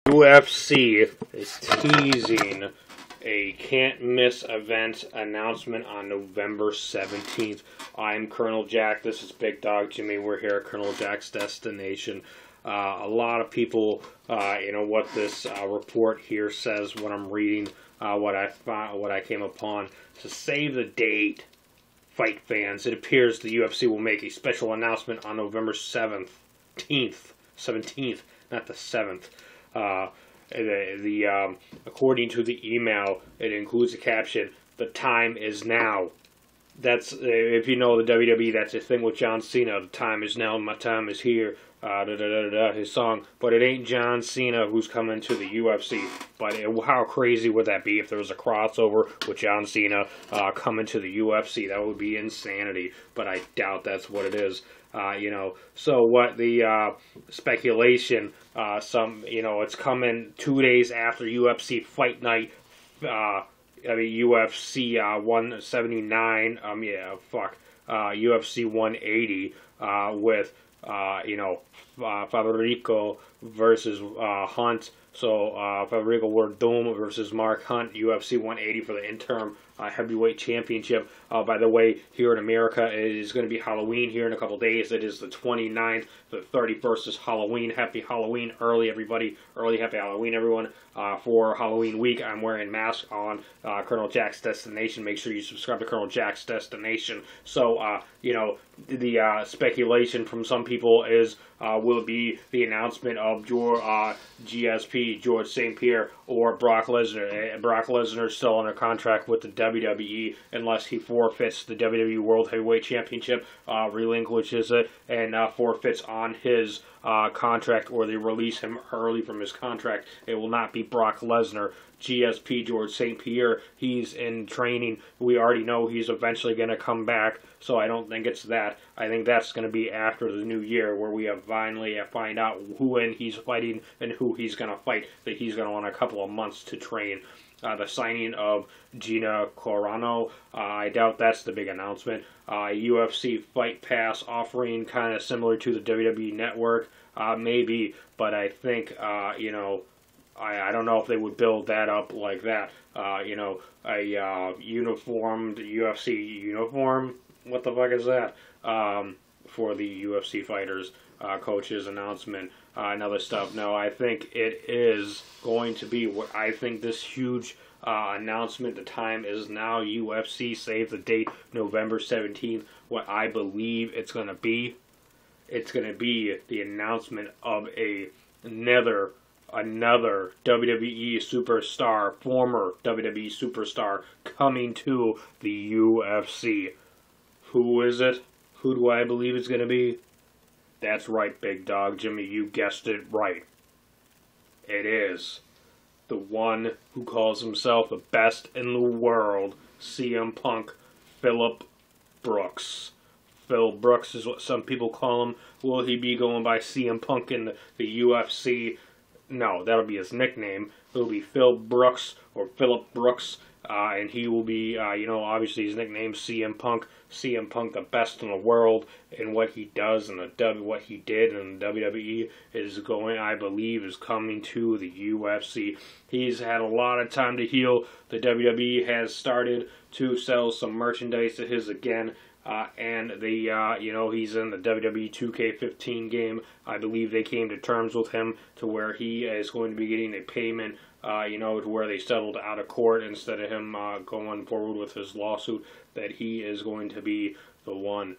UFC is teasing a can't-miss event announcement on November 17th. I'm Colonel Jack. This is Big Dog Jimmy. We're here at Colonel Jack's Destination. A lot of people, what this report here says when I'm reading what I came upon. To save the date, fight fans, it appears the UFC will make a special announcement on November 17th, not the 7th. According to the email, it includes a caption, "The time is now." That's, if you know the WWE, that's the thing with John Cena. The time is now, my time is here. His song. But it ain't John Cena who's coming to the UFC. But how crazy would that be if there was a crossover with John Cena coming to the UFC? That would be insanity. But I doubt that's what it is. So what the speculation, it's coming 2 days after UFC Fight Night, UFC 179, UFC 180, with, Federico versus Hunt. So, Federico Werdum versus Mark Hunt, UFC 180 for the interim heavyweight championship. By the way, here in America, it is going to be Halloween here in a couple days. It is the 29th. The 31st is Halloween. Happy Halloween early, everybody. Early happy Halloween, everyone. For Halloween week, I'm wearing masks on Colonel Jack's Destination. Make sure you subscribe to Colonel Jack's Destination. So, the speculation from some people is, will it be the announcement of GSP, George St. Pierre, or Brock Lesnar? Brock Lesnar is still under contract with the WWE unless he forfeits the WWE World Heavyweight Championship, relinquishes it, and forfeits on his contract, or they release him early from his contract. It will not be Brock Lesnar. GSP, George St. Pierre, he's in training. We already know he's eventually going to come back, so I don't think it's that. I think that's going to be after the new year, where we have finally find out who he's fighting and who he's going to fight, that he's going to want a couple of months to train. The signing of Gina Carano, I doubt that's the big announcement. UFC Fight Pass offering, kind of similar to the WWE Network, maybe, but I think, I don't know if they would build that up like that. A uniformed UFC uniform, what the fuck is that? For the UFC fighters, coaches announcement, and other stuff. No, I think it is going to be what I think this huge announcement. The time is now. UFC, save the date, November 17th. What I believe it's going to be the announcement of another WWE superstar, former WWE superstar, coming to the UFC. Who is it? Who do I believe it's going to be? That's right, Big Dog Jimmy, you guessed it right. It is the one who calls himself the best in the world, CM Punk, Phillip Brooks. Phil Brooks is what some people call him. Will he be going by CM Punk in the UFC? No, that'll be his nickname. It'll be Phil Brooks or Phillip Brooks, and he will be, obviously his nickname CM Punk. CM Punk, the best in the world in what he does and what he did in the WWE, I believe, is coming to the UFC. He's had a lot of time to heal. The WWE has started to sell some merchandise of his again. And he's in the WWE 2K15 game. I believe they came to terms with him to where he is going to be getting a payment, to where they settled out of court instead of him going forward with his lawsuit, that he is going to be the one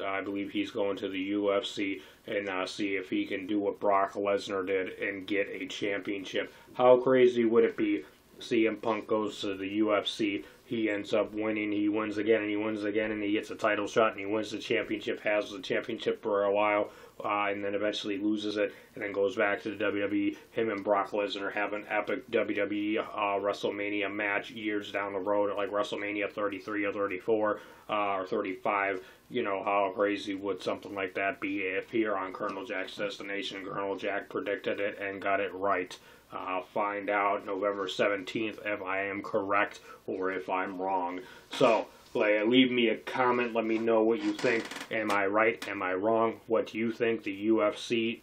I believe he's going to the UFC and see if he can do what Brock Lesnar did and get a championship. How crazy would it be? CM Punk goes to the UFC, he ends up winning, he wins again, and he wins again, and he gets a title shot, and he wins the championship, has the championship for a while, and then eventually loses it, and then goes back to the WWE. Him and Brock Lesnar have an epic WWE WrestleMania match years down the road, like WrestleMania 33 or 34, or 35. How crazy would something like that be if here on Colonel Jack's Destination, Colonel Jack predicted it and got it right. I'll find out November 17th if I am correct or if I'm wrong. So, leave me a comment. Let me know what you think. Am I right? Am I wrong? What do you think? The UFC,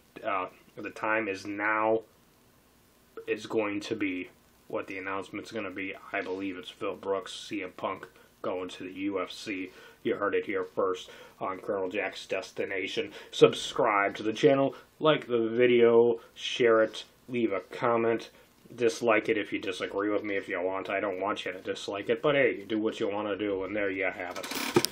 the time is now. it's going to be, what the announcement's going to be. I believe it's Phil Brooks, CM Punk going to the UFC. You heard it here first on Colonel Jack's Destination. Subscribe to the channel, like the video, share it, leave a comment, dislike it if you disagree with me if you want. I don't want you to dislike it, but hey, you do what you want to do, and there you have it.